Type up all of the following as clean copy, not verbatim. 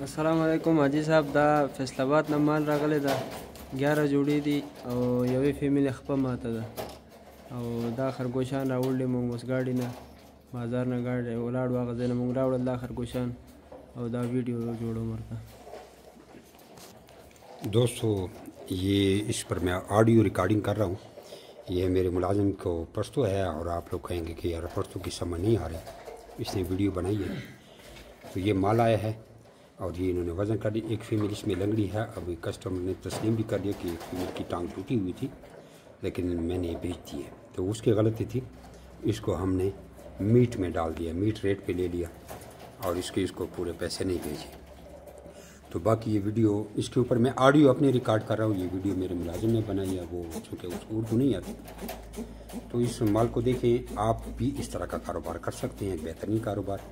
السلام علیکم حاجی صاحب، دا فیصل آباد نه مال راغلی ده 11 جوړې دي او یوې فیمیل خپه ماته ده او دا خرګوشان راوړلې موږ اوس ګاډي نه بازار نه ګاډي ولاړو هغه ځای نه موږ راوړل دا خرګوشان او دا ویډیو جوړوم ورته. دوستو یہ اس پر میں آڈیو ریکارڈنگ کر رہا ہوں. یہ میرے ملازم کو پرستو ہے اور آپ لوگ کہیں گے کہ یار پرستو کی سمجھ نہیں آ رہی، اس نے ویڈیو بنائی ہے. تو یہ مال آیا ہے اور یہ انہوں نے وزن کر دی. ایک فیمیل اس میں لنگڑی ہے. ابھی کسٹمر نے تسلیم بھی کر دیا کہ ایک فیمیل کی ٹانگ ٹوٹی ہوئی تھی لیکن میں نے بیچ دی ہے، تو اس کی غلطی تھی. اس کو ہم نے میٹ میں ڈال دیا، میٹ ریٹ پہ لے لیا اور اس کو پورے پیسے نہیں بھیجے. تو باقی یہ ویڈیو اس کے اوپر میں آڈیو اپنے ریکارڈ کر رہا ہوں. یہ ویڈیو میرے ملازم نے بنائی ہے، وہ چونکہ اس کو اردو نہیں آتی. تو اس مال کو دیکھیں، آپ بھی اس طرح کا کاروبار کر سکتے ہیں، بہترین کاروبار.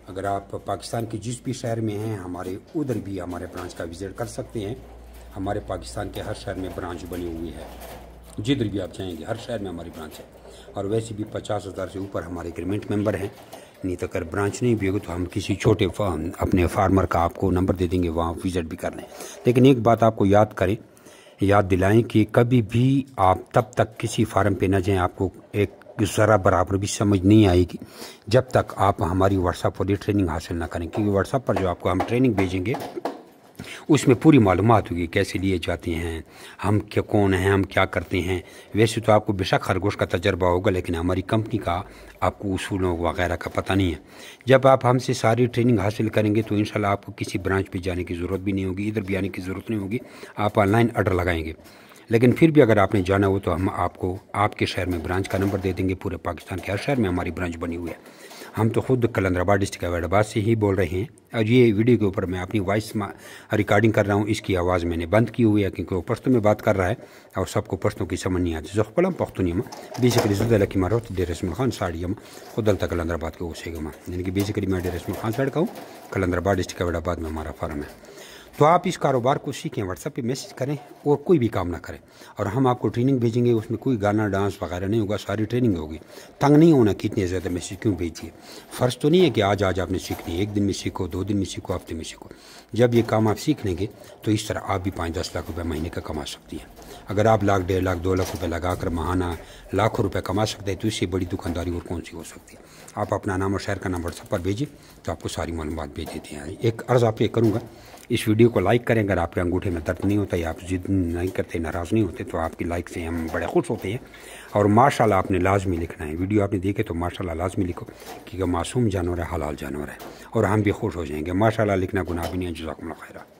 اگر آپ پاکستان کے جس بھی شہر میں ہیں، ہمارے ادھر بھی ہمارے برانچ کا وزٹ کر سکتے ہیں. ہمارے پاکستان کے ہر شہر میں برانچ بنی ہوئی ہے، جدھر بھی آپ جائیں گے ہر شہر میں ہماری برانچ ہے. اور ویسے بھی 50,000 سے اوپر ہمارے اگریمنٹ ممبر ہیں. نہیں تو اگر برانچ نہیں بھی ہوگی تو ہم کسی چھوٹے اپنے فارمر کا آپ کو نمبر دے دیں گے، وہاں وزٹ بھی کر لیں. لیکن ایک بات آپ کو یاد دلائیں کہ کبھی بھی آپ تب تک کسی فارم پہ نہ جائیں، آپ کو ایک ذرا برابر بھی سمجھ نہیں آئے گی جب تک آپ ہماری واٹس ایپ پر ٹریننگ حاصل نہ کریں. کیونکہ واٹس ایپ پر جو آپ کو ہم ٹریننگ بھیجیں گے اس میں پوری معلومات ہوگی، کیسے لیے جاتے ہیں، ہم کون ہیں، ہم کیا کرتے ہیں. ویسے تو آپ کو بے شک خرگوش کا تجربہ ہوگا لیکن ہماری کمپنی کا آپ کو اصولوں وغیرہ کا پتہ نہیں ہے. جب آپ ہم سے ساری ٹریننگ حاصل کریں گے تو انشاءاللہ آپ کو کسی برانچ پہ جانے کی ضرورت بھی نہیں ہوگی، ادھر بھی آنے کی ضرورت نہیں ہوگی. آپ آن لائن آرڈر لگائیں گے. لیکن پھر بھی اگر آپ نے جانا ہو تو ہم آپ کو آپ کے شہر میں برانچ کا نمبر دے دیں گے. پورے پاکستان کے ہر شہر میں ہماری برانچ بنی ہوئی ہے. ہم تو خود قلندر آباد ڈسٹرکٹ ایوارڈ آباد سے ہی بول رہے ہیں. اور یہ ویڈیو کے اوپر میں اپنی وائس ریکارڈنگ کر رہا ہوں. اس کی آواز میں نے بند کی ہوئی ہے کیونکہ وہ پشتو میں بات کر رہا ہے اور سب کو پشتو کی سمجھ نہیں آتی. زخپلم پختونیم بیسیکلی زدہ لکی ماروت ڈیر اسم خان ساڑیم خود دلتا قلندر آباد کے اسے گما، یعنی کہ بیسیکلی میں ڈیر اسم خان ساڑ کا ہوں. قلندر آباد ڈسٹرکٹ ایوارڈ آباد میں ہمارا فارم ہے. تو آپ اس کاروبار کو سیکھیں، واٹس ایپ پہ میسج کریں اور کوئی بھی کام نہ کریں. اور ہم آپ کو ٹریننگ بھیجیں گے، اس میں کوئی گانا ڈانس وغیرہ نہیں ہوگا، ساری ٹریننگ ہوگی. تنگ نہیں ہونا کہ اتنے زیادہ میسج کیوں بھیجیے. فرض تو نہیں ہے کہ آج آپ نے سیکھنی ہے، ایک دن میں سیکھو، 2 دن میں سیکھو، ہفتے میں سیکھو. جب یہ کام آپ سیکھ لیں گے تو اس طرح آپ بھی 5-10 لاکھ روپے مہینے کا کما سکتی ہیں. اگر آپ 1 لاکھ 1.5 لاکھ 2 لاکھ روپے لگا کر ماہانہ لاکھوں روپے کما سکتے ہیں تو اس سے بڑی دکانداری اور کون سی ہو سکتی ہے. آپ اپنا نام اور شہر کا نام واٹس ایپ پر بھیجیں تو آپ کو ساری معلومات بھیج دیتے ہیں. ایک عرض آپ یہ کروں گا، اس ویڈیو کو لائک کریں. اگر آپ کے انگوٹھے میں درد نہیں ہوتا یا آپ ضد نہیں کرتے، ناراض نہیں ہوتے تو آپ کی لائک سے ہم بڑے خوش ہوتے ہیں. اور ماشاءاللہ آپ نے لازمی لکھنا ہے. ویڈیو آپ نے دیکھے تو ماشاءاللہ لازمی لکھو کیونکہ معصوم جانور ہے، حلال جانور ہے اور ہم بھی خوش ہو جائیں گے. ماشاءاللہ لکھنا گناہ بھی نہیں ہے. جزاکم اللہ خیرہ.